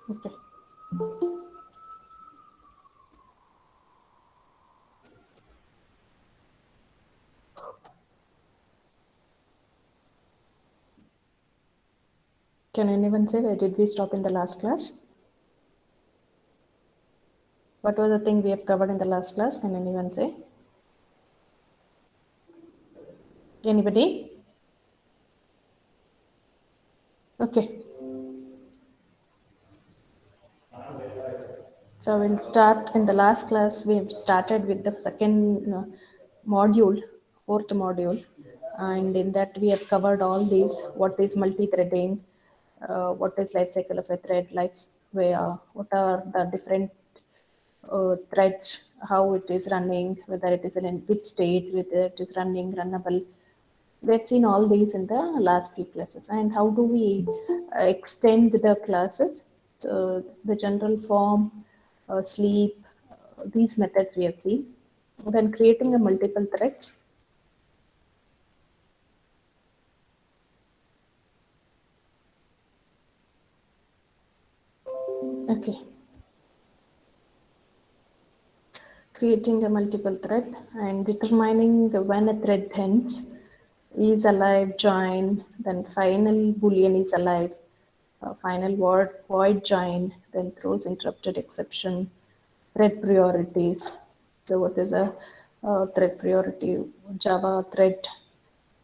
Okay. Can anyone say where did we stop in the last class? What was the thing we have covered in the last class? Can anyone say? Anybody? Okay. So we'll start in the last class. We have started with the second module, fourth module, and in that we have covered all these. What is multi-threading? What is life cycle of a thread? What are the different threads? How it is running? Whether it is in which state? Whether it is running, runnable. We've seen all these in the last few classes. And how do we extend the classes? So the general form, sleep, these methods we have seen. Then creating a multiple threads. Okay, creating a multiple thread and determining when a thread ends is alive, join, then final boolean is alive, final word void join, then throws interrupted exception, thread priorities. So what is a thread priority? Java thread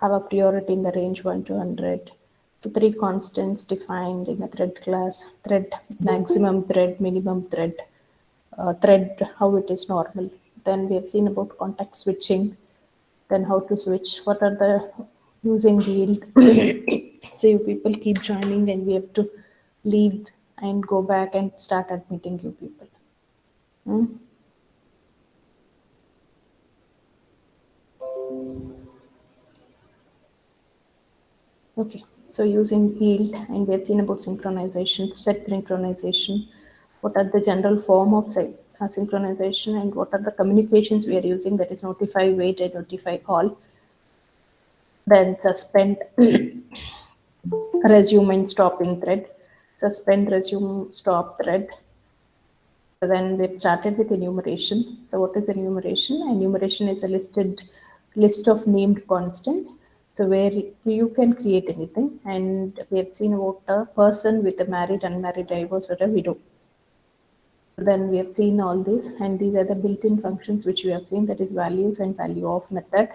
have a priority in the range 1 to 100. So three constants defined in a thread class: thread maximum, thread minimum, thread how it is normal. Then we have seen about context switching, then how to switch, what are the using yield. So you people keep joining and we have to leave and go back and start admitting you people. Hmm? Okay, so using yield, and we have seen about synchronization, set synchronization. What are the general form of synchronization, and what are the communications we are using? That is notify, wait, and notify all. Then suspend, resume, and stopping thread. Suspend, resume, stop thread. So then we've started with enumeration. So what is enumeration? Enumeration is a list of named constant. So where you can create anything, and we have seen about a person with a married, unmarried, divorced, or a widow. Then we have seen all this, and these are the built-in functions which we have seen, that is values and value of method.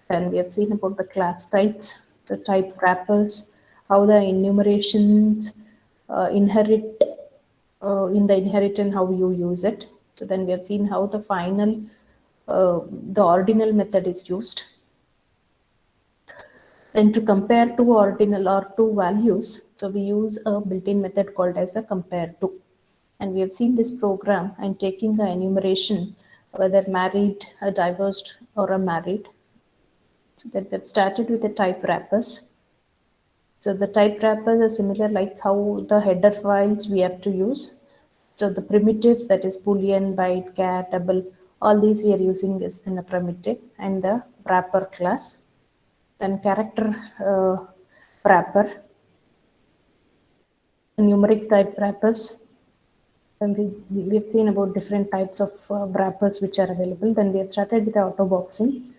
Then we have seen about the class types, so type wrappers, how the enumerations inherit in the inheritance, how you use it. So then we have seen how the ordinal method is used. Then to compare two ordinal or two values, so we use a built-in method called as a compare to. And we have seen this program and taking the enumeration, whether married, a divorced, or a married. So that we've started with the type wrappers. So the type wrappers are similar like how the header files we have to use. So the primitives, that is boolean, byte, char, double, all these we are using this in a primitive and the wrapper class. Then character wrapper, numeric type wrappers. And we've seen about different types of wrappers which are available. Then we have started with the auto boxing.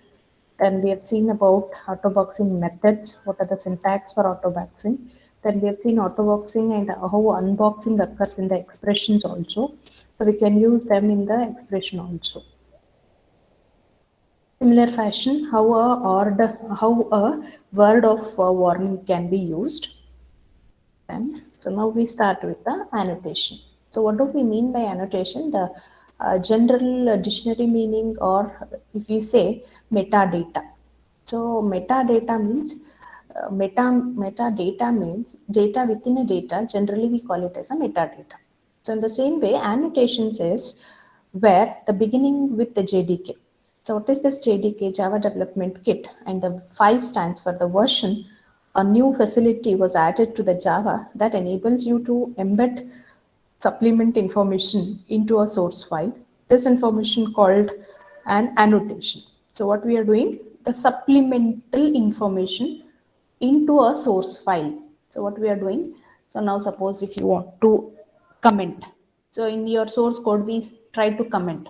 Then we have seen about auto boxing methods, what are the syntax for auto boxing. Then we have seen auto boxing and how unboxing occurs in the expressions also. So we can use them in the expression also. Similar fashion, how a word of warning can be used. And so now we start with the annotation. So what do we mean by annotation? The general dictionary meaning, or if you say metadata. So metadata means data within a data. Generally, we call it as a metadata. So in the same way, annotation says where the beginning with the JDK. So what is this JDK? Java Development Kit, and the 5 stands for the version. A new facility was added to the Java that enables you to embed supplement information into a source file. This information called an annotation. So what we are doing, the supplemental information into a source file. So what we are doing, so now suppose if you want to comment. So in your source code, we try to comment.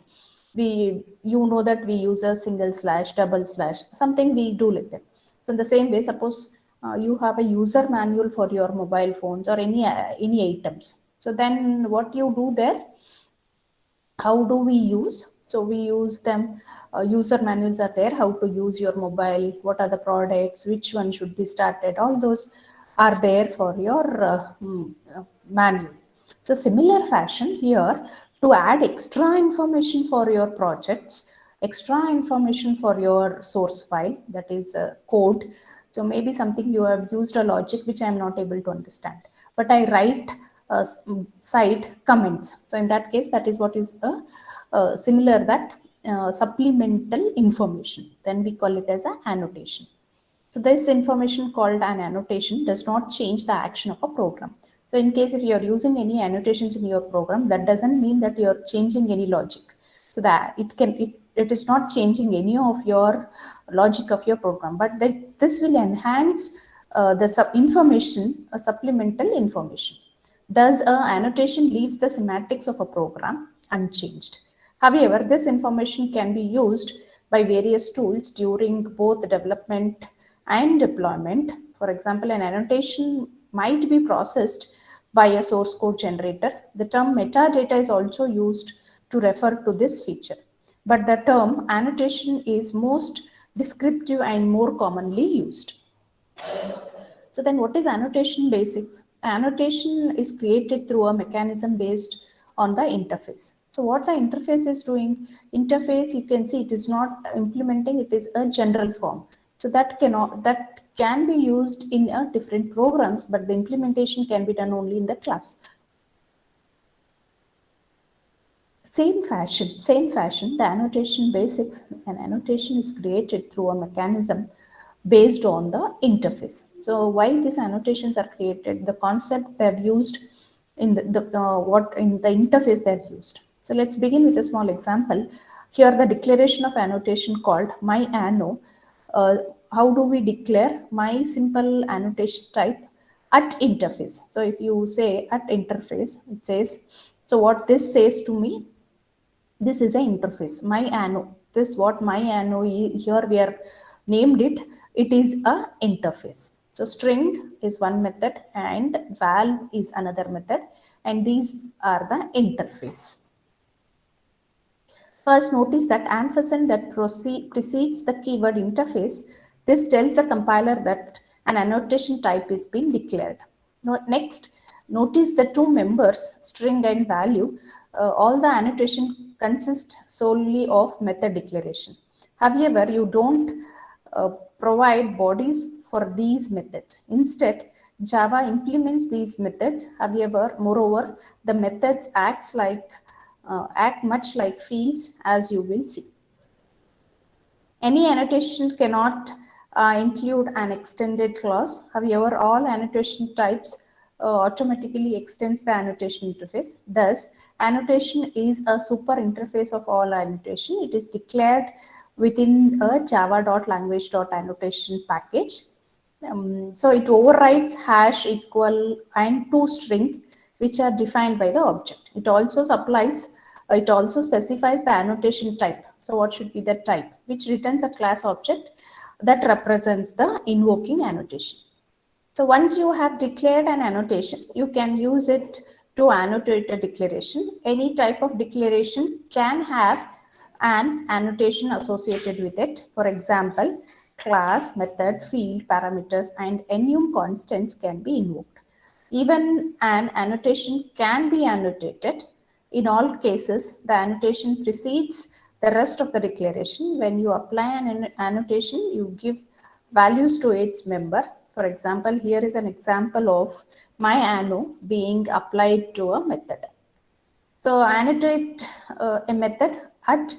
You know that we use a single slash, double slash, something we do like that. So in the same way, suppose you have a user manual for your mobile phones or any items. So then what you do there, how do we use? So we use them. User manuals are there, how to use your mobile, what are the products, which one should be started, all those are there for your manual. So similar fashion here, to add extra information for your projects, extra information for your source file, that is code. So maybe something you have used a logic which I am not able to understand, but I write side comments. So in that case, that is what is similar, that supplemental information. Then we call it as an annotation. So this information called an annotation does not change the action of a program. So in case if you are using any annotations in your program, that doesn't mean that you are changing any logic. So that it is not changing any of your logic of your program, but that this will enhance the supplemental information. Thus, annotation leaves the semantics of a program unchanged. However, this information can be used by various tools during both development and deployment. For example, an annotation might be processed by a source code generator. The term metadata is also used to refer to this feature, but the term annotation is most descriptive and more commonly used. So then what is annotation basics? Annotation is created through a mechanism based on the interface. So what the interface is doing, interface, you can see it is not implementing, it is a general form. So that can be used in different programs, but the implementation can be done only in the class. Same fashion, the annotation basics, an annotation is created through a mechanism based on the interface. So why these annotations are created, the concept they've used in what in the interface they've used. So let's begin with a small example. Here the declaration of annotation called my anno. How do we declare my simple annotation type at interface? So if you say at interface, it says, so what this says to me, this is an interface, my anno, this what my anno here we are named it, it is a interface. So string is one method and val is another method, and these are the interface. First, notice that ampersand that precedes the keyword interface. This tells the compiler that an annotation type is being declared. Next, notice the two members, string and value. All the annotation consist solely of method declaration. However, you don't provide bodies for these methods. Instead, Java implements these methods. However, moreover, the methods act much like fields, as you will see. Any annotation cannot include an extended clause. However, all annotation types automatically extends the annotation interface. Thus, annotation is a super interface of all annotation. It is declared within a java.language.annotation package. So it overrides hash, equal, and toString, which are defined by the object. It also specifies the annotation type. So what should be the type, which returns a class object that represents the invoking annotation. So once you have declared an annotation, you can use it to annotate a declaration. Any type of declaration can have an annotation associated with it. For example, class, method, field, parameters, and enum constants can be invoked. Even an annotation can be annotated. In all cases, the annotation precedes the rest of the declaration. When you apply an annotation, you give values to its member. For example, here is an example of my anno being applied to a method. So annotate a method at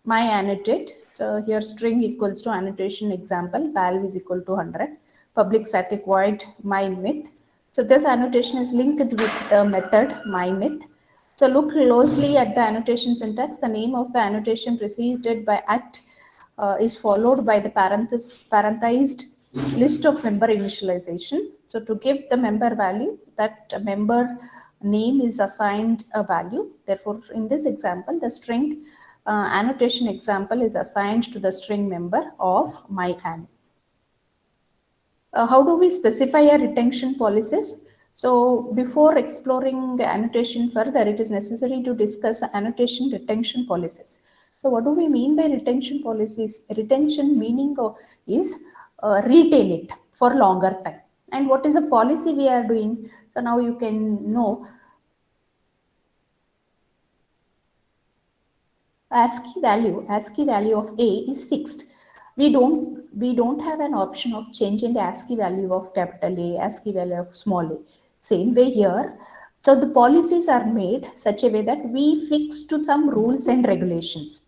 my annotate. So here string equals to annotation example, val is equal to 100, public static void my myth. So this annotation is linked with the method my myth. So look closely at the annotation syntax. The name of the annotation preceded by at is followed by the parenthesized list of member initialization. So to give the member value, that member name is assigned a value. Therefore, in this example, the string annotation example is assigned to the string member of my anno. How do we specify a retention policies? So before exploring annotation further, it is necessary to discuss annotation retention policies. So what do we mean by retention policies? Retention meaning is retain it for longer time. And what is a policy we are doing? So now you can know ASCII value of A is fixed. We don't have an option of changing the ASCII value of capital A, ASCII value of small a. Same way here. So the policies are made such a way that we fix to some rules and regulations.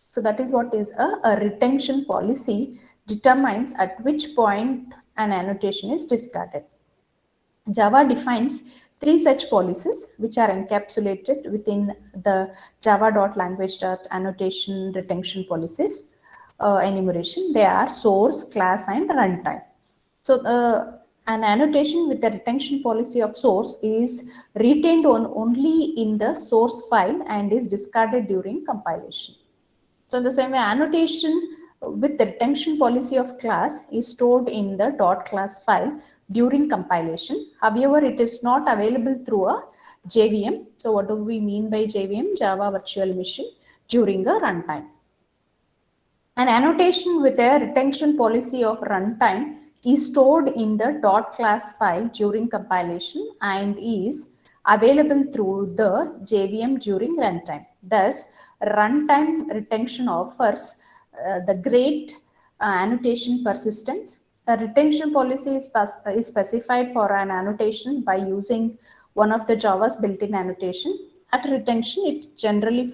So that is what is a retention policy, determines at which point an annotation is discarded. Java defines three such policies which are encapsulated within the java.language.annotation retention policies enumeration. They are source, class, and runtime. So an annotation with the retention policy of source is retained only in the source file and is discarded during compilation. So in the same way, annotation with the retention policy of class is stored in the .class file during compilation. However, it is not available through a JVM. So what do we mean by JVM? Java Virtual Machine during a runtime. An annotation with a retention policy of runtime is stored in the .class file during compilation and is available through the JVM during runtime. Thus, runtime retention offers the great annotation persistence. A retention policy is specified for an annotation by using one of the Java's built-in annotation. At retention, it generally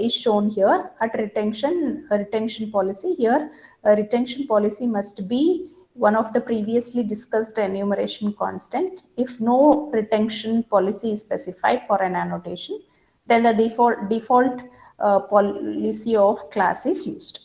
is shown here. At retention policy here, a retention policy must be one of the previously discussed enumeration constant. If no retention policy is specified for an annotation, then the default policy of class is used.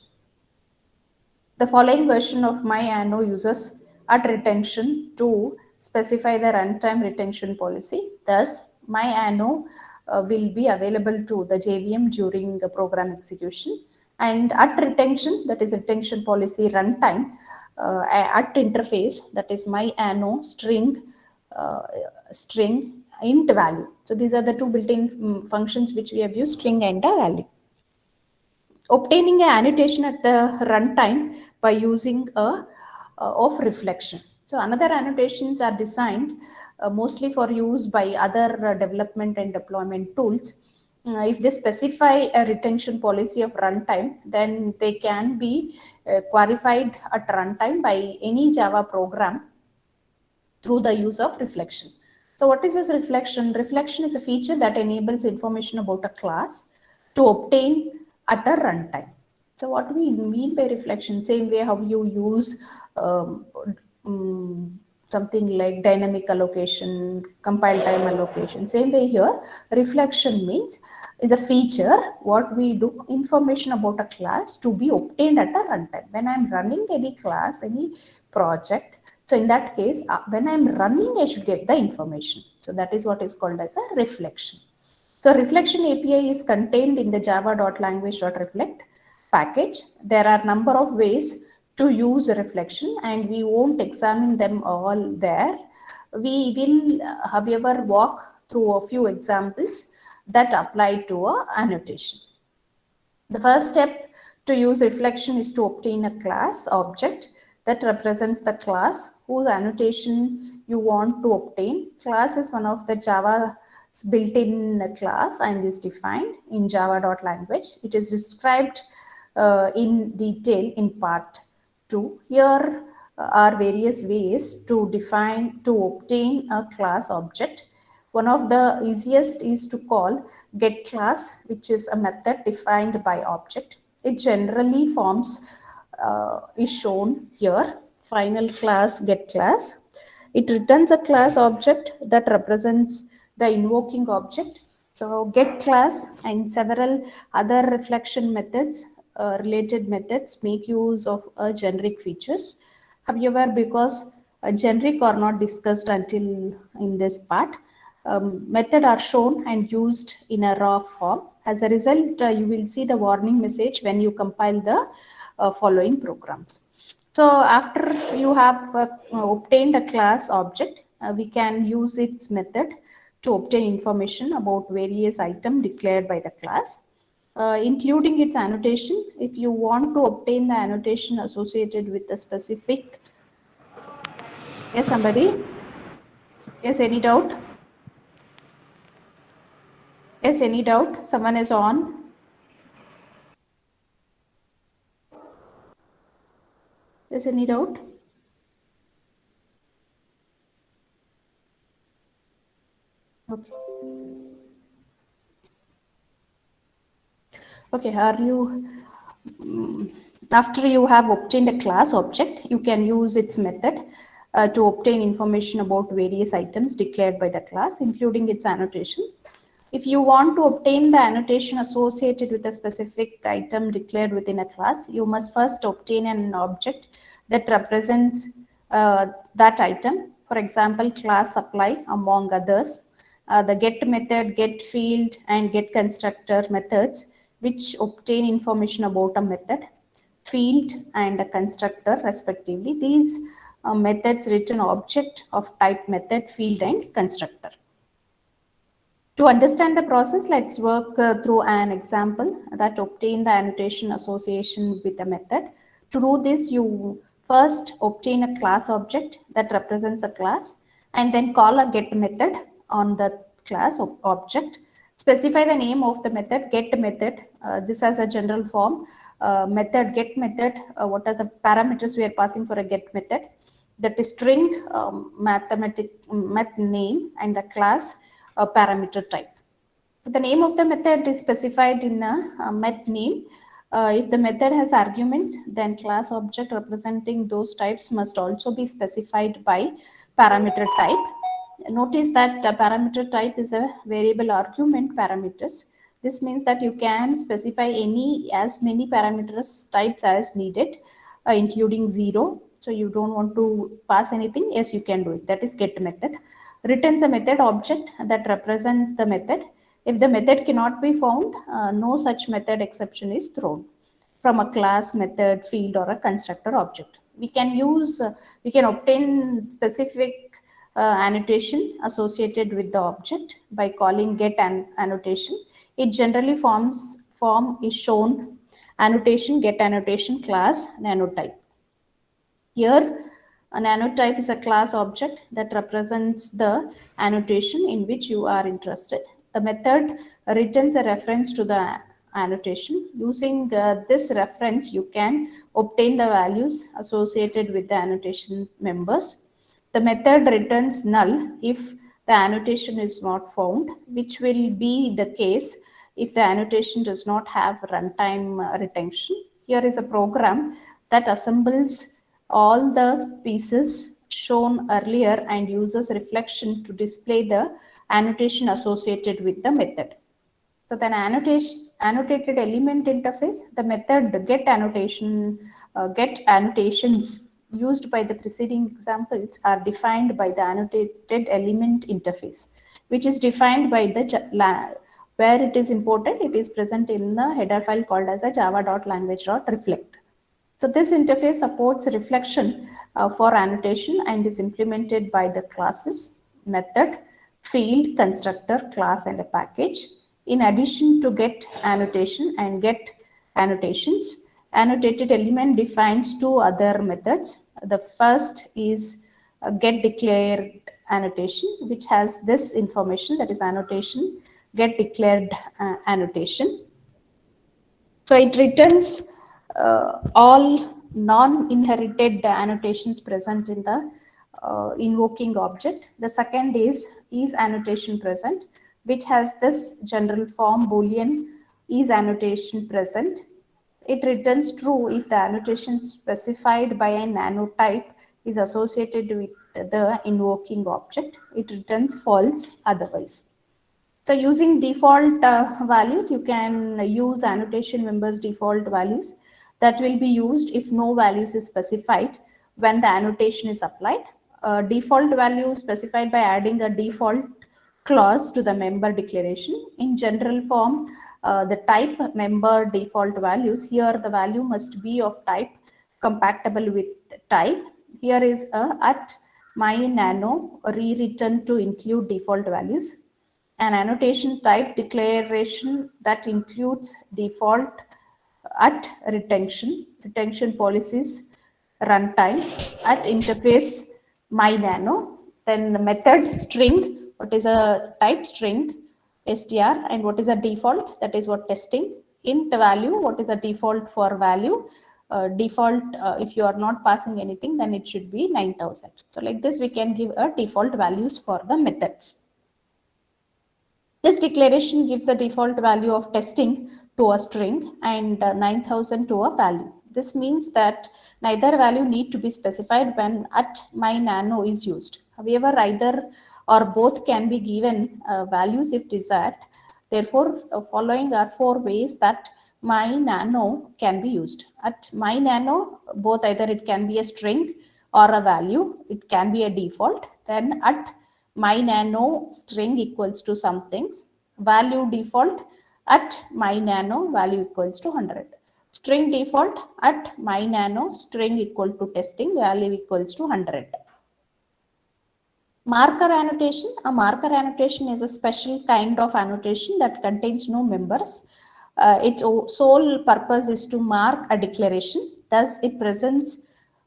The following version of myAnno uses at retention to specify the runtime retention policy. Thus, myAnno will be available to the JVM during the program execution. And at retention, that is retention policy runtime, at interface, that is myAnno string int value. So these are the two built-in functions which we have used, string and a value. Obtaining an annotation at the runtime by using a of reflection. So another annotations are designed mostly for use by other development and deployment tools. If they specify a retention policy of runtime, then they can be qualified at runtime by any Java program through the use of reflection. So what is this reflection? Reflection is a feature that enables information about a class to obtain at a runtime. So what do we mean by reflection? Same way how you use something like dynamic allocation, compile time allocation. Same way here, reflection means is a feature what we do, information about a class to be obtained at a runtime. When I'm running any class, any project, so in that case, when I'm running, I should get the information. So that is what is called as a reflection. So reflection API is contained in the java.language.reflect package. There are number of ways to use reflection and we won't examine them all there. We will, however, walk through a few examples that apply to a annotation. The first step to use reflection is to obtain a class object that represents the class whose annotation you want to obtain. Class is one of the Java built-in class and is defined in java.language. It is described in detail in part 2. Here are various ways to obtain a class object. One of the easiest is to call getClass, which is a method defined by object. It generally is shown here. Final class getClass. It returns a class object that represents the invoking object. So getClass and several other reflection methods, related methods, make use of generic features. However, because generic are not discussed until in this part, method are shown and used in a raw form. As a result, you will see the warning message when you compile the following programs. So after you have obtained a class object, we can use its method to obtain information about various items declared by the class, including its annotation. If you want to obtain the annotation associated with a specific, yes, somebody, yes, any doubt? Yes, any doubt? Someone is on. Yes, any doubt? Okay. Okay, are you, after you have obtained a class object, you can use its method to obtain information about various items declared by the class, including its annotation. If you want to obtain the annotation associated with a specific item declared within a class, you must first obtain an object that represents that item. For example, class supply, among others. The get method, get field, and get constructor methods, which obtain information about a method, field, and a constructor, respectively. These methods return object of type method, field, and constructor. To understand the process, let's work through an example that obtain the annotation association with a method. To do this, you first obtain a class object that represents a class and then call a get method on the class object. Specify the name of the method, get method. This has a general form. Method, get method. What are the parameters we are passing for a get method? That is string, math name, and the class parameter type. So the name of the method is specified in a method name. If the method has arguments, then class object representing those types must also be specified by parameter type. Notice that parameter type is a variable argument parameters. This means that you can specify as many parameters types as needed, including 0. So you don't want to pass anything, yes, you can do it. That is get method. Returns a method object that represents the method. If the method cannot be found, no such method exception is thrown from a class, method, field, or a constructor object. We can obtain specific annotation associated with the object by calling get annotation. It generally form is shown annotation, get annotation, class, nanotype. Here, a nanotype is a class object that represents the annotation in which you are interested. The method returns a reference to the annotation. Using this reference, you can obtain the values associated with the annotation members. The method returns null if the annotation is not found, which will be the case if the annotation does not have runtime retention. Here is a program that assembles all the pieces shown earlier and uses reflection to display the annotation associated with the method. So then annotated element interface, the method get annotations used by the preceding examples are defined by the annotated element interface, which is defined by the where it is important, it is present in the header file called as a java.language.reflect. So this interface supports reflection for annotation and is implemented by the classes, method, field, constructor, class, and a package. In addition to get annotation and get annotations, annotated element defines two other methods. The first is get declared annotation, which has this information, that is annotation, get declared annotation. So it returns all non-inherited annotations present in the invoking object. The second is annotation present, which has this general form boolean is annotation present. It returns true if the annotation specified by a nanotype is associated with the invoking object. It returns false otherwise. So using default values, you can use annotation members default values that will be used if no values is specified when the annotation is applied. Default value specified by adding a default clause to the member declaration. In general form, the type member default values, here the value must be of type compatible with type. Here is a at my nano rewritten to include default values. An annotation type declaration that includes default at retention policies, runtime, at interface my nano, then the method string, what is a type string, str, and what is a default, that is what testing, int value, what is a default for value, default, if you are not passing anything, then it should be 9000. So like this, we can give a default values for the methods. This declaration gives a default value of testing to a string and 9000 to a value. This means that neither value need to be specified when at my nano is used. However, either or both can be given values if desired. Therefore, following are 4 ways that my nano can be used. At my nano, both either it can be a string or a value, it can be a default. Then at my nano string equals to some things, value default at my nano value equals to 100, string default at my nano string equal to testing value equals to 100. Marker annotation. A marker annotation is a special kind of annotation that contains no members. Its sole purpose is to mark a declaration. Thus, it presents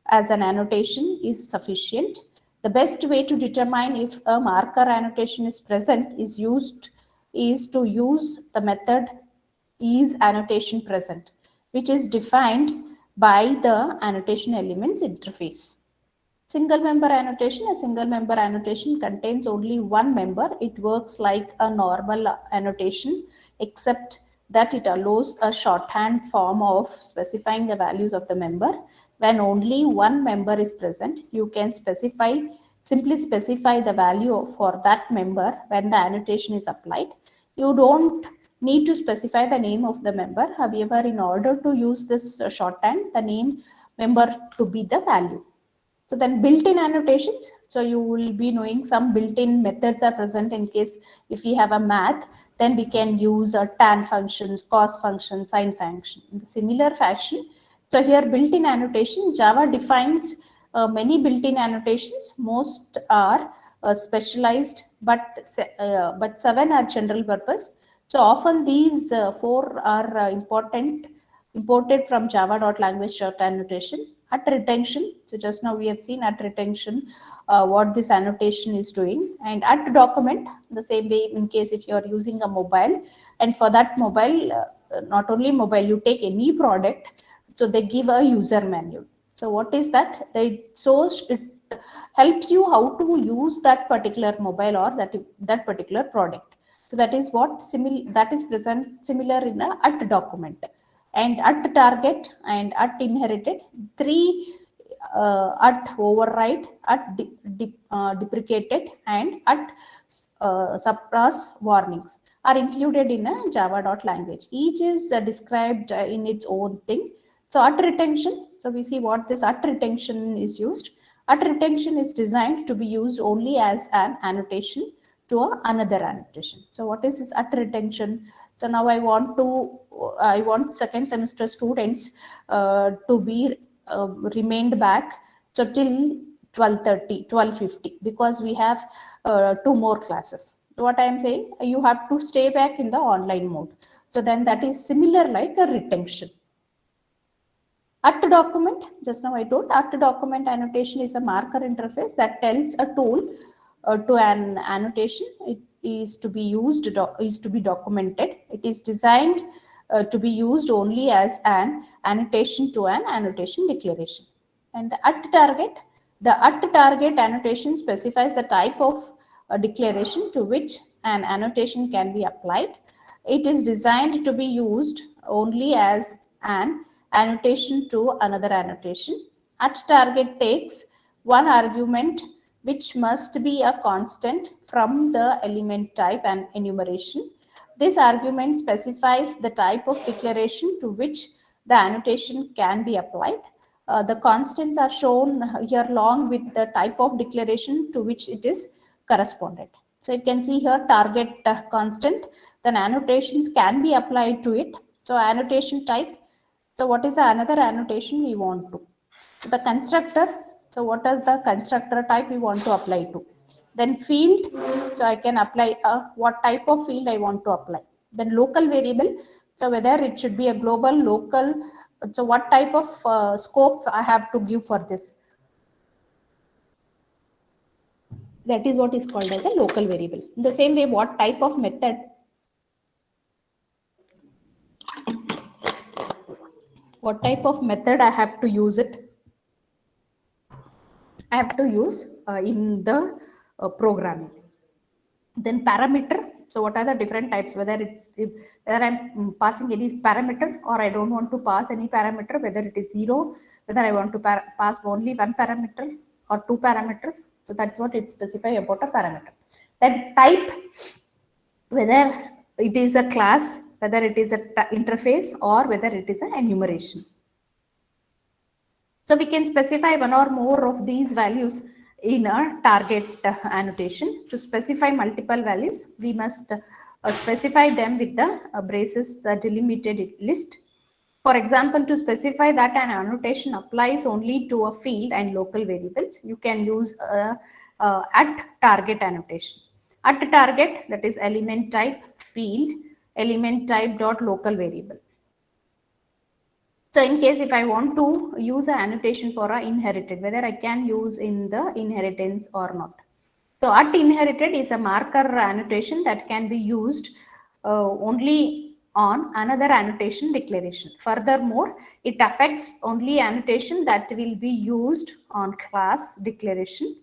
as an annotation is sufficient. The best way to determine if a marker annotation is present is to use the method is annotation present, which is defined by the annotation elements interface. Single member annotation. A single member annotation contains only one member. It works like a normal annotation, except that it allows a shorthand form of specifying the values of the member. When only one member is present, you can simply specify the value for that member when the annotation is applied. You don't need to specify the name of the member. However, in order to use this shorthand, the name member to be the value. So then built-in annotations. So you will be knowing some built-in methods are present in case if we have a math, then we can use a tan function, cos function, sine function. In the similar fashion, so here built-in annotation, Java defines many built-in annotations. Most are specialized, but 7 are general purpose. So often these 4 are imported from java.language annotation. At retention, so just now we have seen at retention what this annotation is doing, and at document the same way in case if you are using a mobile, and for that mobile, not only mobile, you take any product, so they give a user manual. So what is that? It helps you how to use that particular mobile or that particular product. So that is what that is present similar in a at document. And at target and at inherited, 3 at override, at deprecated, and at suppress warnings are included in a java.language. Each is described in its own thing. So at retention, so we see what this at retention is used. At retention is designed to be used only as an annotation to another annotation. So what is this at retention? So now I want second semester students to be remained back so till 12:30, 12:50, because we have 2 more classes. What I am saying, you have to stay back in the online mode. So then that is similar like a retention. At document, just now I told, at document annotation is a marker interface that tells a tool to an annotation. It is to be used, is to be documented. It is designed to be used only as an annotation to an annotation declaration. And the at target annotation specifies the type of declaration to which an annotation can be applied. It is designed to be used only as an annotation to another annotation. At target takes one argument which must be a constant from the element type and enumeration. This argument specifies the type of declaration to which the annotation can be applied. The constants are shown here along with the type of declaration to which it is correspondent. So you can see here target constant, then annotations can be applied to it. So annotation type. So what is the another annotation we want to? So the constructor. So what is the constructor type we want to apply to? Then field. So I can apply what type of field I want to apply. Then local variable. So whether it should be a global, local. So what type of scope I have to give for this? That is what is called as a local variable. In the same way, what type of method I have to use it? I have to use in the programming. Then parameter. So what are the different types? Whether I'm passing any parameter or I don't want to pass any parameter, whether it is 0, whether I want to pass only one parameter or 2 parameters. So that's what it specifies about a parameter. Then type, whether it is a class, whether it is a interface, or whether it is an enumeration. So we can specify one or more of these values in a target annotation. To specify multiple values, we must specify them with the braces delimited list. For example, to specify that an annotation applies only to a field and local variables, you can use at target annotation. At target, that is element type field, element type dot local variable. So in case if I want to use an annotation for a inherited, whether I can use in the inheritance or not. So at inherited is a marker annotation that can be used only on another annotation declaration. Furthermore, it affects only annotation that will be used on class declaration.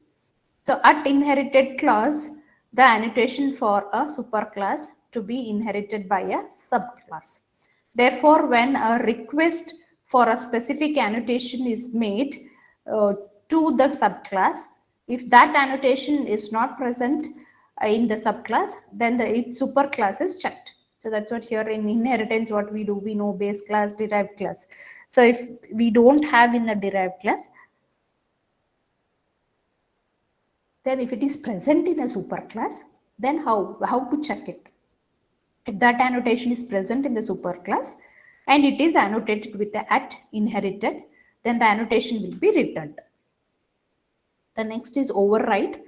So at inherited clause, the annotation for a superclass to be inherited by a subclass. Therefore, when a request for a specific annotation is made to the subclass, if that annotation is not present in the subclass, then its superclass is checked. So that's what here in inheritance, what we do, we know base class, derived class. So if we don't have in the derived class, then if it is present in a superclass, then how to check it? If that annotation is present in the superclass and it is annotated with the at inherited, then the annotation will be returned. The next is override.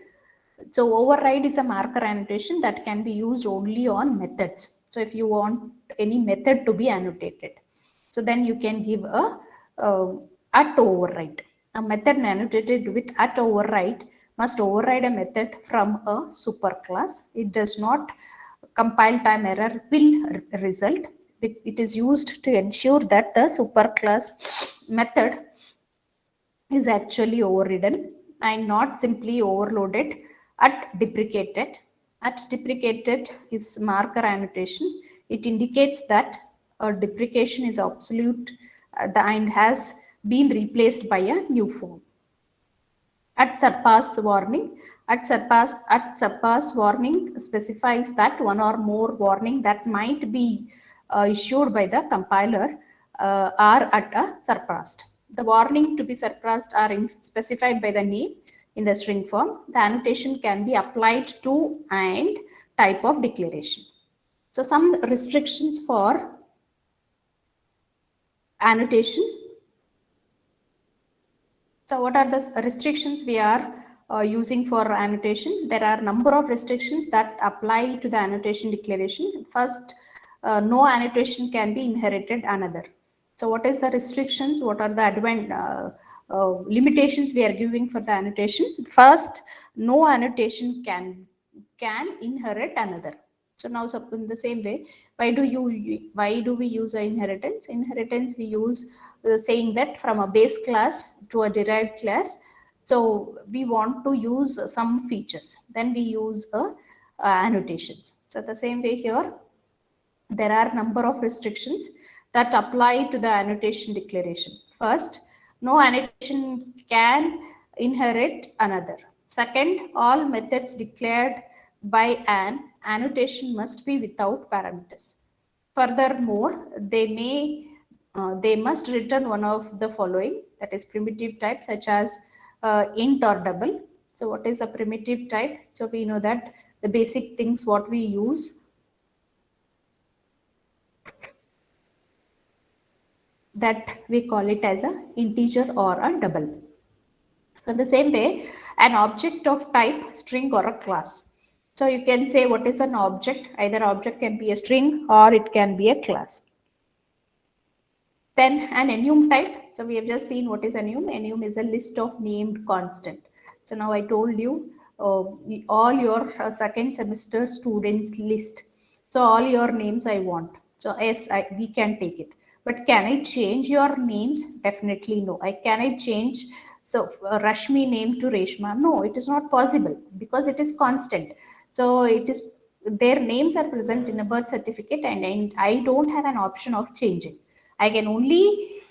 So override is a marker annotation that can be used only on methods. So if you want any method to be annotated, so then you can give a at override. A method annotated with at override must override a method from a superclass. It does not compile time error will result. It is used to ensure that the superclass method is actually overridden and not simply overloaded at deprecated. At deprecated is marker annotation. It indicates that a deprecation is absolute and has been replaced by a new form. At surpass warning, at surpass warning specifies that one or more warning that might be issued by the compiler are at a surpassed. The warning to be surpassed are specified by the name in the string form. The annotation can be applied to and type of declaration. So some restrictions for annotation. So what are the restrictions we are using for annotation? There are number of restrictions that apply to the annotation declaration. First, no annotation can be inherited another. So what is the restrictions? What are the limitations we are giving for the annotation? First, no annotation can inherit another. So now in the same way, why do we use inheritance? Inheritance we use saying that from a base class to a derived class. So we want to use some features. Then we use annotations. So the same way here, there are number of restrictions that apply to the annotation declaration. First, no annotation can inherit another. Second, all methods declared by an annotation must be without parameters. Furthermore, they must return one of the following, that is primitive type such as int or double. So what is a primitive type? So we know that the basic things what we use, that we call it as a integer or a double. So in the same way, an object of type string or a class. So you can say what is an object. Either object can be a string or it can be a class. Then an enum type. So we have just seen what is enum. Enum is a list of named constant. So now I told you all your second semester students list. So all your names I want. So yes, we can take it. But can I change your names? Definitely no. Can I change Rashmi name to Reshma? No, it is not possible because it is constant. So it is their names are present in a birth certificate, and I don't have an option of changing. I can only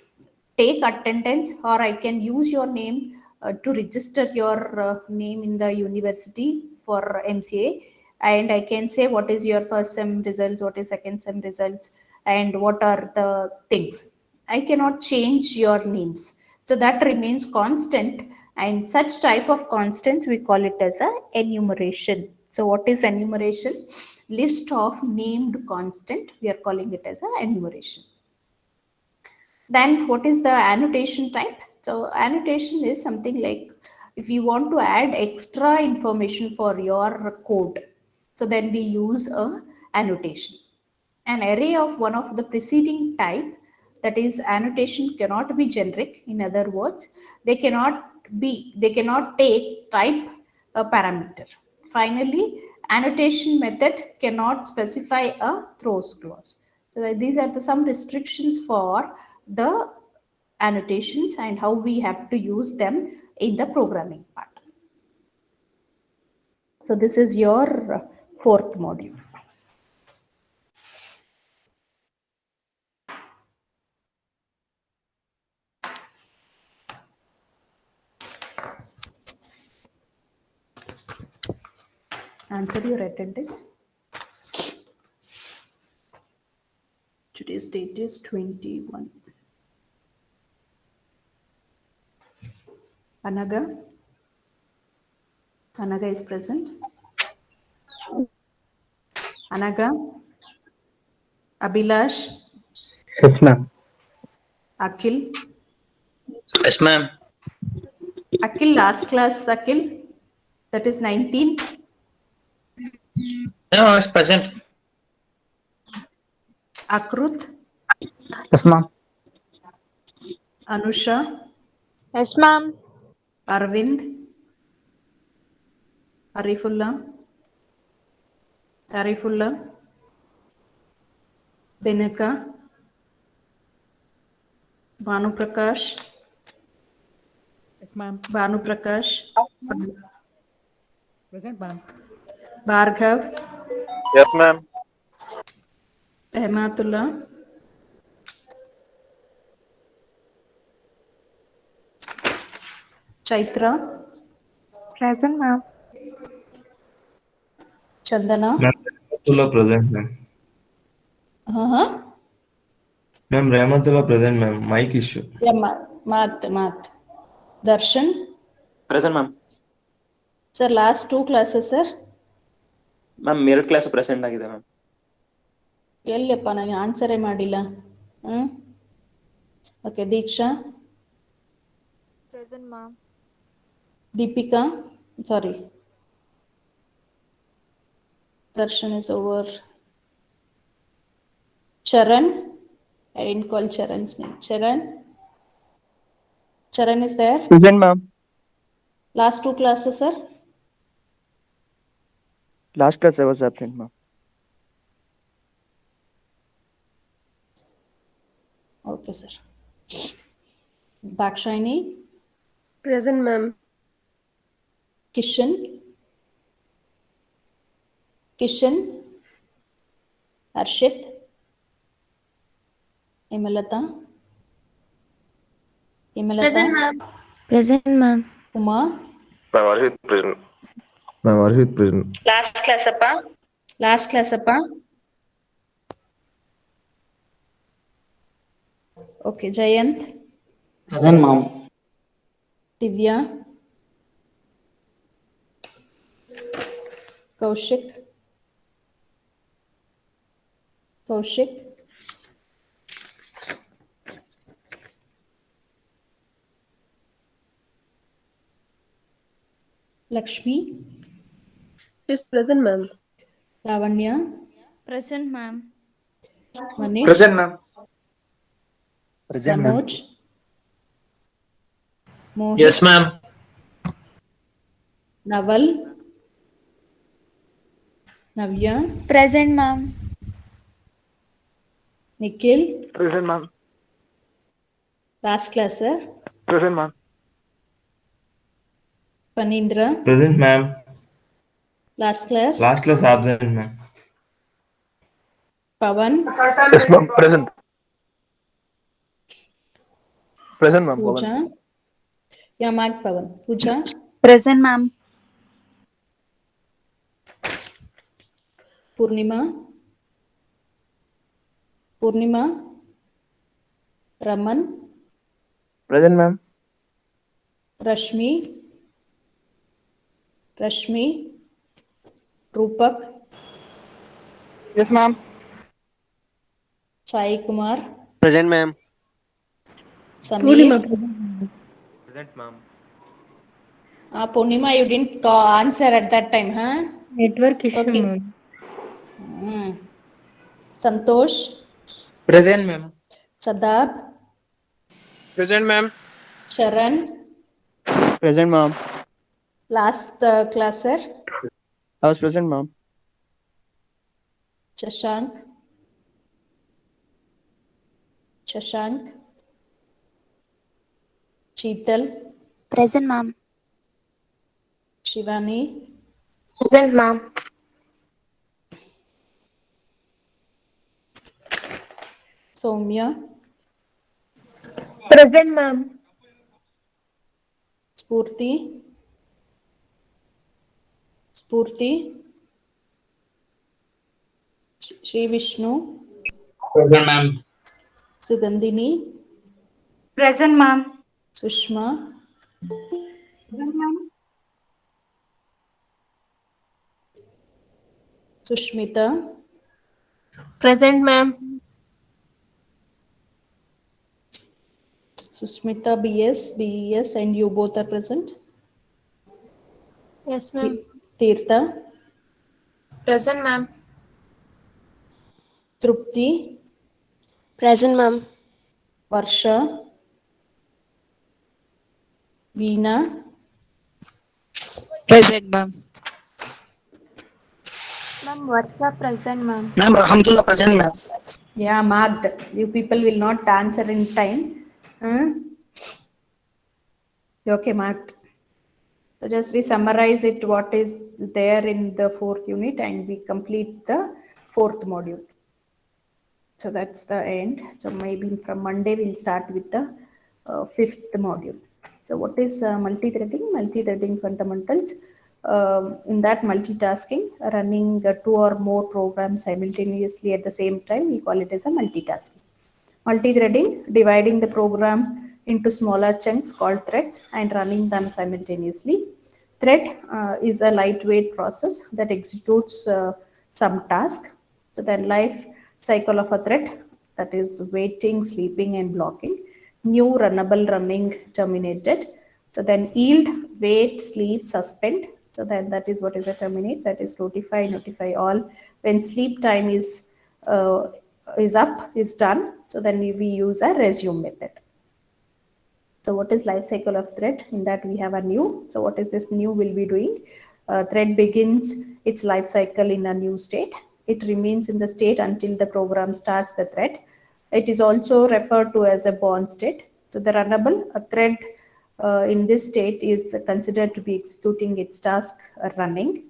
take attendance, or I can use your name to register your name in the university for MCA, and I can say what is your first sem results, what is second sem results, and what are the things. I cannot change your names. So that remains constant, and such type of constants we call it as a enumeration. So what is enumeration? List of named constant, we are calling it as a enumeration. Then what is the annotation type? So annotation is something like if you want to add extra information for your code, so then we use a annotation. An array of one of the preceding type, that is annotation, cannot be generic. In other words, they cannot take type a parameter. Finally, annotation method cannot specify a throws clause. So these are some restrictions for the annotations and how we have to use them in the programming part. So this is your fourth module. Answer your attendance. Today's date is 21. Anaga? Anaga is present. Anaga? Abhilash? Yes, ma'am. Akhil? Yes, ma'am. Akhil, last class, Akhil? That is 19. No, it's present. Akrut? Yes, ma'am. Anusha? Yes, ma'am. Arvind? Arifullah? Arifullah? Benaka? Banu Prakash? Yes, ma'am. Banu Prakash? Present, ma'am. Bhargav? Yes, ma'am. Ahmatullah? Chaitra? Present, ma'am. Chandana? Ma'am, Rahmatullah present, ma'am. Uh-huh. Ma'am, Rahmatullah present, ma'am. Mic issue. Yeah, Math. Darshan? Present, ma'am. Sir, last two classes, sir. Ma'am ಎರಡು class present ಆಗಿದೆ ma'am. ಎಲ್ಲಿಯಪ್ಪ ನಾನು ಆನ್ಸರೇ ಮಾಡಿಲ್ಲ. Okay, Diksha? Present, ma'am. Deepika? Sorry. Darshan is over. Charan? I didn't call Charan's name. Charan is there? Present, ma'am. Last two classes, sir? Last class I was absent, ma'am. Okay, sir. Dakshayani? Present, ma'am. Kishan? Harshit? Imalata? Present, ma'am. Present, ma'am. Uma? Ma'am, Arhit present. Ma'am, Arhit present. Last class appa? Okay, Jayant? Present, ma'am. Divya? Kaushik. Kaushik. Lakshmi. She's present, ma'am. Lavanya. Present, ma'am. Manish. Present, ma'am. Present, ma'am. Manoj. Mohit. Yes, ma'am. Naval. Navya. Present, ma'am. Nikhil. Present, ma'am. Last classer. Present, ma'am. Panindra. Present, ma'am. Last class. Last class absent, ma'am. Pavan. Yes, ma'am. Present. Present, ma'am. Pawan. Pooja. Yeah, mark Pavan. Pooja. Present, ma'am. Purnima. Purnima. Raman. Present, ma'am. Rashmi. Rashmi. Rupak. Yes, ma'am. Sai Kumar. Present, ma'am. Samir. Present, ma'am. Purnima, you didn't answer at that time, huh? Network issue, Okay. ma'am. Santosh. Present, ma'am. Sadab. Present, ma'am. Sharan. Present, ma'am. Last classer. I was present, ma'am. Shashank. Shashank. Cheetal. Present, ma'am. Shivani. Present, ma'am. Soumya. Present, ma'am. Spurti. Spurti. Shri Vishnu. Present, ma'am. Sugandhini. Present, ma'am. Sushma. Present, ma'am. Sushmita. Present, ma'am. Sushmita BS, BES, and you both are present. Yes, ma'am. Tirtha. Present, ma'am. Trupti. Present, ma'am. Varsha. Veena. Present, ma'am. Ma'am, Varsha present, ma'am. Ma'am, Alhamdulillah, present, ma'am. Yeah, marked. You people will not answer in time. Okay, marked. So just we summarize it what is there in the fourth unit and we complete the fourth module. So that's the end. So maybe from Monday we'll start with the fifth module. So what is multi-threading? Multi-threading fundamentals. In that multitasking, running 2 or more programs simultaneously at the same time, we call it as a multitasking. Multi-threading, dividing the program into smaller chunks called threads and running them simultaneously. Thread is a lightweight process that executes some task. So then life cycle of a thread, that is waiting, sleeping, and blocking. New runnable, running, terminated. So then yield, wait, sleep, suspend. So then that is what is a terminate, that is notify, notify all. When sleep time is up, is done. So then we use a resume method. So what is life cycle of thread? In that we have a new. So what is this new will be doing? Thread begins its life cycle in a new state. It remains in the state until the program starts the thread. It is also referred to as a born state. So the runnable, a thread in this state is considered to be executing its task running.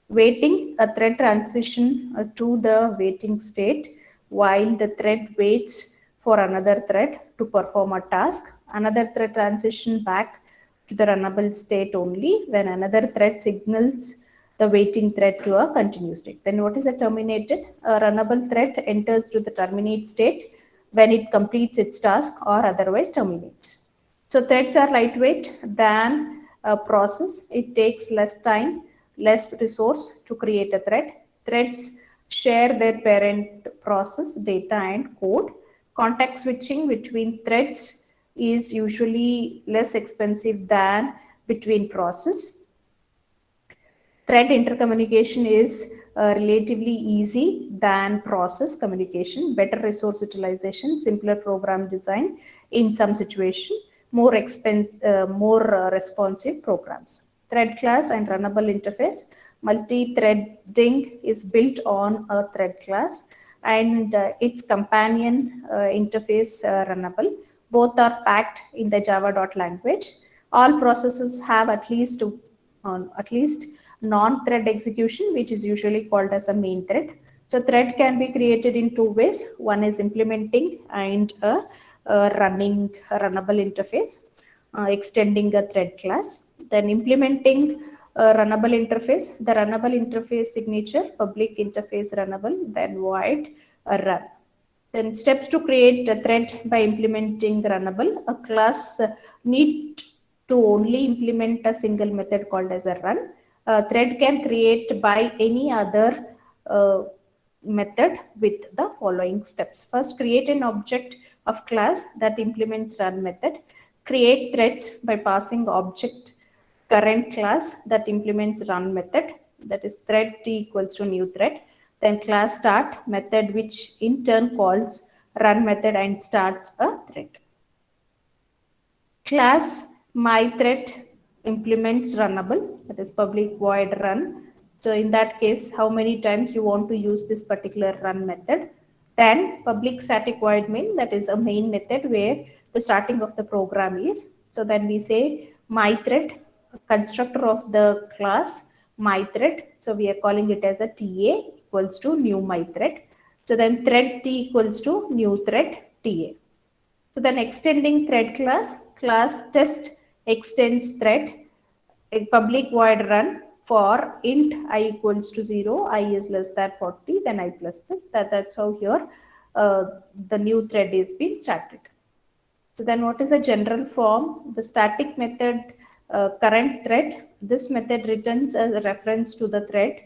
Waiting, a thread transition to the waiting state while the thread waits for another thread to perform a task. Another thread transition back to the runnable state only when another thread signals the waiting thread to a continuous state. Then what is a terminated? A runnable thread enters to the terminate state when it completes its task or otherwise terminates. So threads are lightweight than a process. It takes less time, less resource to create a thread. Threads share their parent process, data, and code. Context switching between threads is usually less expensive than between process. Thread intercommunication is relatively easy than process communication, better resource utilization, simpler program design in some situation, more responsive programs. Thread class and runnable interface. Multi-threading is built on a thread class and its companion interface runnable. Both are packed in the Java language. All processes have at least non-thread execution, which is usually called as a main thread. So thread can be created in two ways. One is implementing and a runnable interface, extending a thread class. Then implementing a runnable interface, the runnable interface signature, public interface runnable, then void run. Then steps to create a thread by implementing runnable. A class need to only implement a single method called as a run. A thread can create by any other method with the following steps. First, create an object of class that implements run method. Create threads by passing object current class that implements run method, that is thread t equals to new thread. Then class start method, which in turn calls run method and starts a thread. Class myThread implements runnable, that is public void run. So in that case, how many times you want to use this particular run method. Then public static void main, that is a main method where the starting of the program is. So then we say myThread, constructor of the class myThread. So we are calling it as a TA equals to new myThread. So then thread t equals to new thread TA. So then extending thread class test extends thread, a public void run for int I equals to 0, I is less than 40, then I plus plus. That's how here the new thread is being started. So then what is a general form? The static method current thread. This method returns a reference to the thread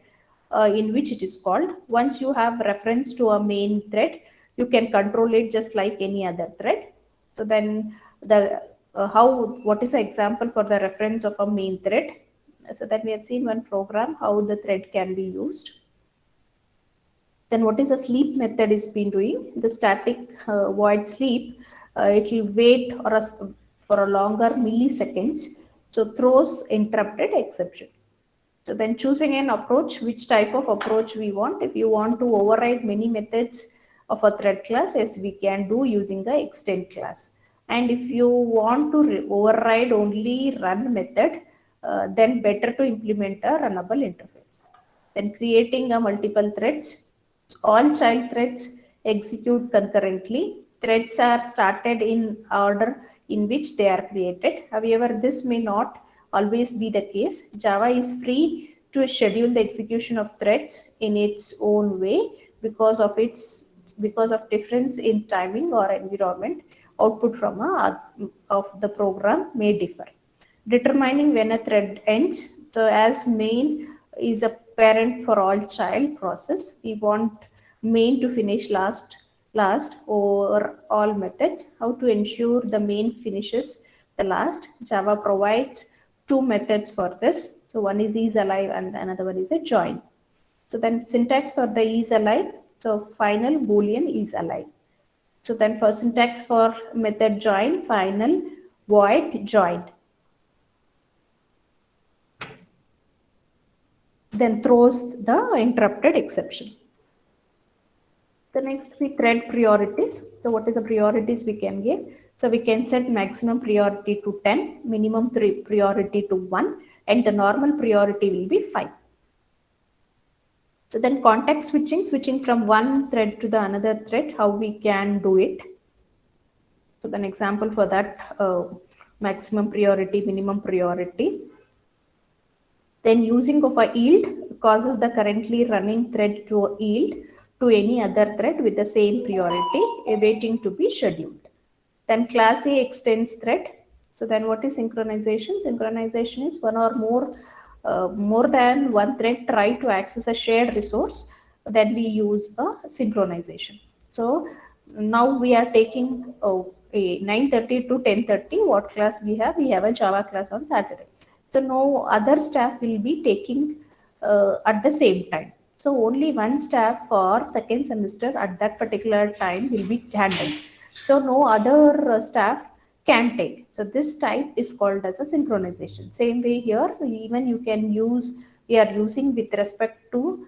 in which it is called. Once you have reference to a main thread, you can control it just like any other thread. So then the what is the example for the reference of a main thread? So that we have seen one program how the thread can be used. Then what is a sleep method is been doing? The static void sleep, it will wait for a longer milliseconds. So throws interrupted exception. So then choosing an approach, which type of approach we want. If you want to override many methods of a thread class, yes, we can do using the extend class. And if you want to override only run method, then better to implement a runnable interface. Then creating a multiple threads. All child threads execute concurrently. Threads are started in order in which they are created. However, this may not always be the case. Java is free to schedule the execution of threads in its own way because of difference in timing or environment. Output from of the program may differ. Determining when a thread ends. So as main is a parent for all child process, we want main to finish last over all methods. How to ensure the main finishes the last? Java provides two methods for this. So one is isAlive and another one is a join. So then syntax for the isAlive. So final boolean isAlive. So then for syntax for method join, final void joined. Then throws the interrupted exception. So next we thread priorities. So what is the priorities we can give? So we can set maximum priority to 10, minimum priority to 1, and the normal priority will be 5. So then context switching from one thread to the another thread, how we can do it. So an example for that, maximum priority, minimum priority. Then using of a yield causes the currently running thread to yield to any other thread with the same priority, awaiting to be scheduled. Then class A extends thread. So then what is synchronization? Synchronization is one or more more than one thread try to access a shared resource, then we use a synchronization. So now we are taking a 9:30 to 10:30. What class we have? We have a Java class on Saturday. So no other staff will be taking at the same time. So only one staff for second semester at that particular time will be handled. So no other staff can take. So this type is called as a synchronization. Same way here, even you can use, we are using with respect to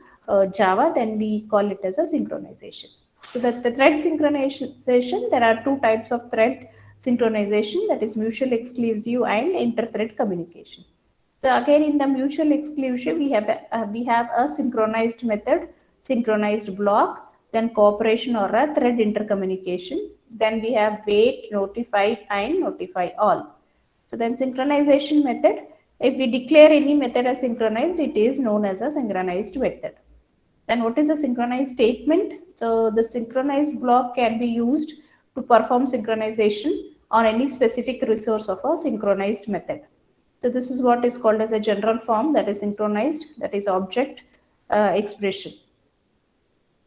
Java, then we call it as a synchronization. So that the thread synchronization, there are two types of thread synchronization, that is mutual exclusive and inter-thread communication. So again, in the mutual exclusive, we have a synchronized method, synchronized block, then cooperation or a thread intercommunication. Then we have wait, notify, and notify all. So then synchronization method, if we declare any method as synchronized, it is known as a synchronized method. Then what is a synchronized statement? So the synchronized block can be used to perform synchronization on any specific resource of a synchronized method. So this is what is called as a general form, that is synchronized, that is object expression.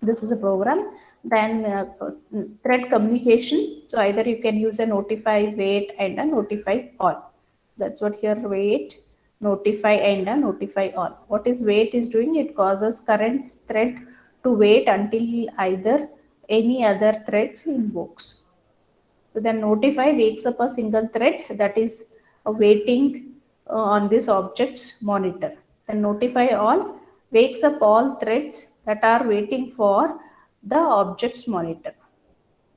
This is a program. Then thread communication. So either you can use a notify, wait, and a notify all. That's what here, wait, notify, and a notify all. What is wait is doing? It causes current thread to wait until either any other threads invokes. So then notify wakes up a single thread that is waiting on this object's monitor. Then notify all wakes up all threads that are waiting for the object's monitor.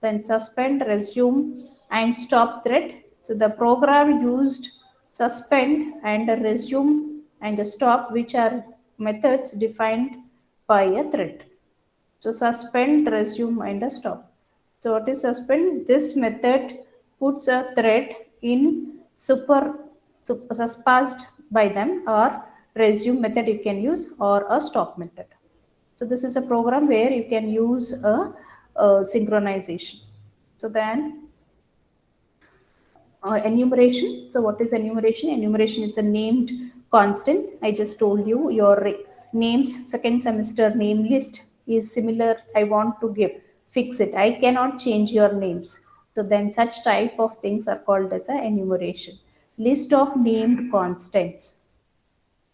Then suspend, resume, and stop thread. So the program used suspend and resume and stop, which are methods defined by a thread. So suspend, resume, and stop. So what is suspend? This method puts a thread in surpassed by them, or resume method you can use, or a stop method. So this is a program where you can use a synchronization. So then enumeration. So what is enumeration? Enumeration is a named constant. I just told you your names, second semester name list is similar. I want to give, fix it. I cannot change your names. So then such type of things are called as a enumeration. List of named constants.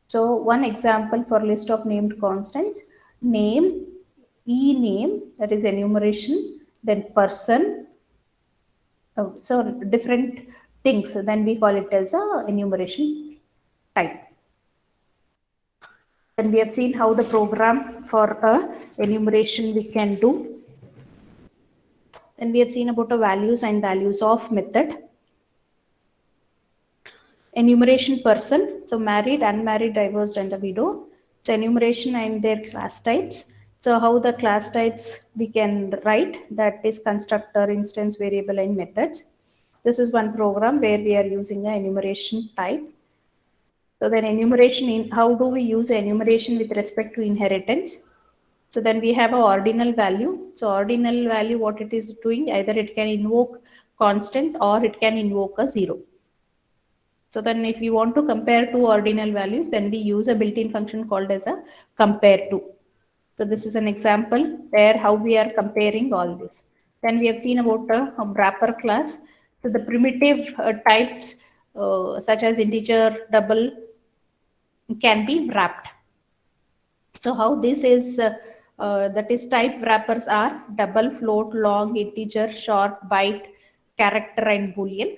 So one example for list of named constants, name, e-name, that is enumeration, then person. So different things, then we call it as a enumeration type. Then we have seen how the program for a enumeration we can do. Then we have seen about the values and values of method. Enumeration person, so married, unmarried, divorced, and a widow. So enumeration and their class types. So how the class types we can write, that is constructor, instance, variable, and methods. This is one program where we are using an enumeration type. So then enumeration, in how do we use enumeration with respect to inheritance? So then we have a ordinal value. So ordinal value, what it is doing, either it can invoke constant or it can invoke a zero. So then if we want to compare two ordinal values, then we use a built-in function called as a compare to. So this is an example where how we are comparing all this. Then we have seen about a wrapper class. So the primitive types such as integer, double can be wrapped. So how this is, that is type wrappers are double, float, long, integer, short, byte, character, and boolean.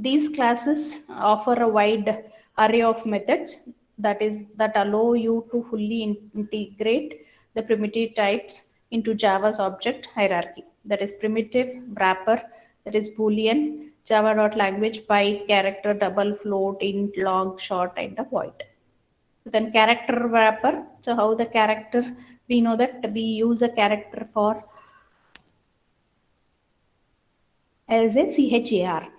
These classes offer a wide array of methods that allow you to fully integrate the primitive types into Java's object hierarchy. That is primitive, wrapper, that is boolean, java.language, byte, character, double, float, int, long, short, and a void. Then character wrapper. So how the character, we know that we use a character for as a CHAR.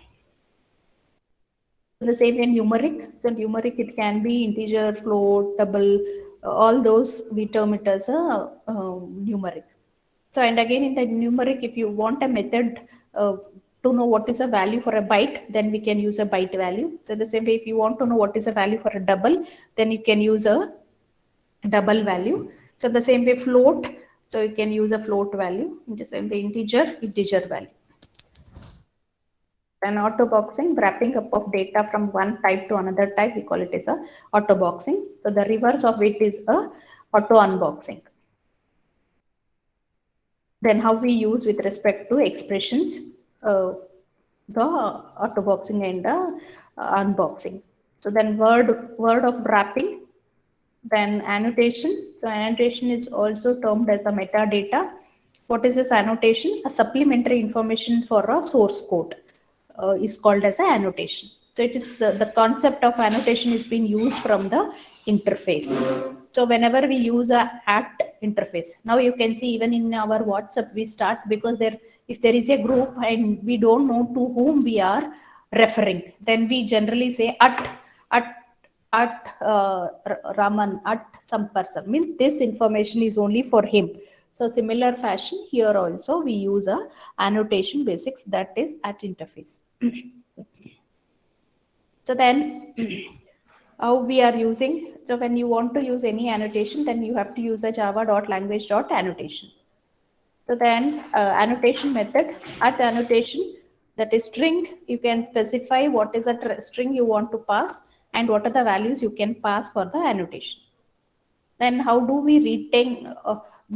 The same way numeric. So numeric, it can be integer, float, double, all those we term it as a numeric. So and again in the numeric, if you want a method to know what is a value for a byte, then we can use a byte value. So the same way, if you want to know what is a value for a double, then you can use a double value. So the same way float, so you can use a float value. In the same way integer value. Then auto boxing, wrapping up of data from one type to another type, we call it as a auto boxing. So the reverse of it is a auto unboxing. Then how we use with respect to expressions, the auto boxing and unboxing. So then word of wrapping, then annotation. So annotation is also termed as a metadata. What is this annotation? A supplementary information for a source code is called as an annotation. So it is the concept of annotation is being used from the interface. So whenever we use a @ interface, now you can see even in our WhatsApp we start, because if there is a group and we don't know to whom we are referring, then we generally say Raman, some person, means this information is only for him. So similar fashion here also we use a annotation basics, that is @ interface. So then how we are using, so when you want to use any annotation, then you have to use a java.language.annotation. So then annotation method, @ annotation, that is string, you can specify what is a string you want to pass and what are the values you can pass for the annotation. Then how do we retain,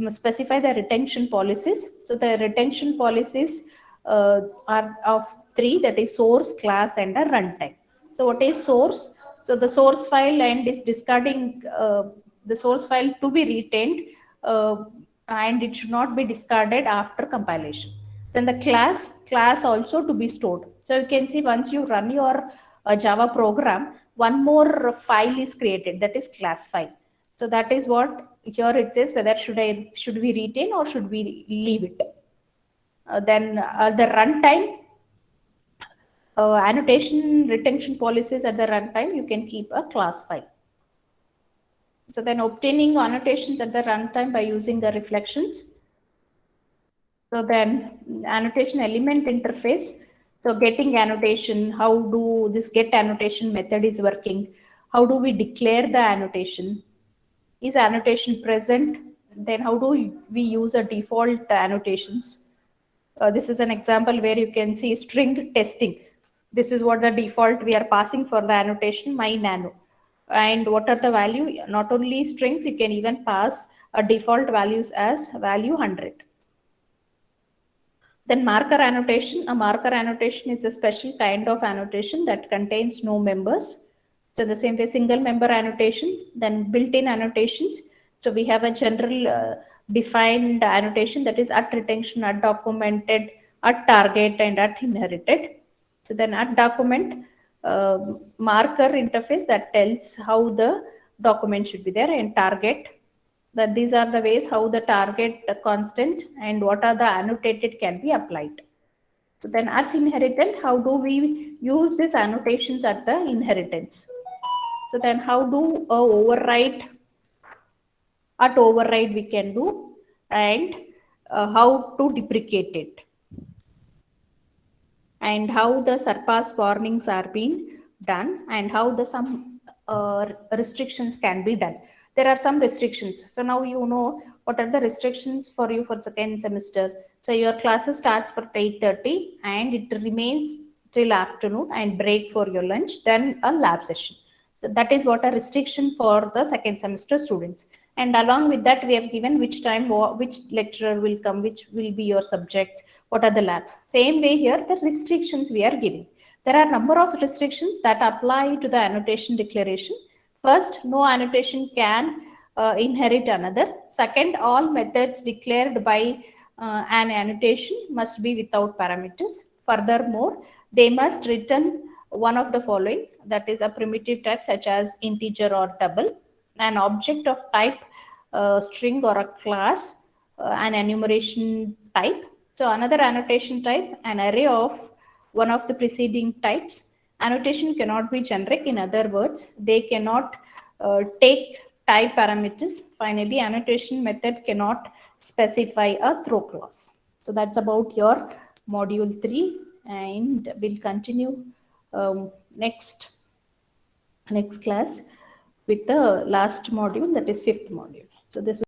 specify the retention policies? So the retention policies are of 3, that is source, class, and a runtime. So what is source? So the source file and is discarding the source file to be retained, and it should not be discarded after compilation. Then the class also to be stored. So you can see once you run your Java program, one more file is created, that is class file. So that is what here it says, whether should we retain or should we leave it. Then the runtime, annotation retention policies at the runtime, you can keep a class file. So then obtaining annotations at the runtime by using the reflections. So then annotation element interface. So getting annotation, how do this get annotation method is working? How do we declare the annotation? Is annotation present? Then how do we use a default annotations? This is an example where you can see string testing. This is what the default we are passing for the annotation, my nano. And what are the value? Not only strings, you can even pass a default values as value 100. Then marker annotation. A marker annotation is a special kind of annotation that contains no members. So the same way single member annotation, then built-in annotations. So we have a general defined annotation, that is @ retention, @ documented, @ target, and @ inherited. So then @ document, marker interface that tells how the document should be there, and target, that these are the ways how the target constant and what are the annotated can be applied. So then @ inheritance, how do we use these annotations at the inheritance? So then how do override we can do, and how to deprecate it, and how the surpass warnings are being done, and how the some restrictions can be done. There are some restrictions. So now you know what are the restrictions for you for second semester. So your classes starts for 8:30 and it remains till afternoon and break for your lunch, then a lab session. So that is what a restriction for the second semester students. And along with that, we have given which time, which lecturer will come, which will be your subjects, what are the labs. Same way here, the restrictions we are giving. There are a number of restrictions that apply to the annotation declaration. First, no annotation can inherit another. Second, all methods declared by an annotation must be without parameters. Furthermore, they must return one of the following, that is a primitive type such as integer or double, an object of type string or a class, an enumeration type. So another annotation type, an array of one of the preceding types. Annotation cannot be generic. In other words, they cannot take type parameters. Finally, annotation method cannot specify a throw clause. So that's about your module 3. and we'll continue next class with the last module, that is fifth module. So this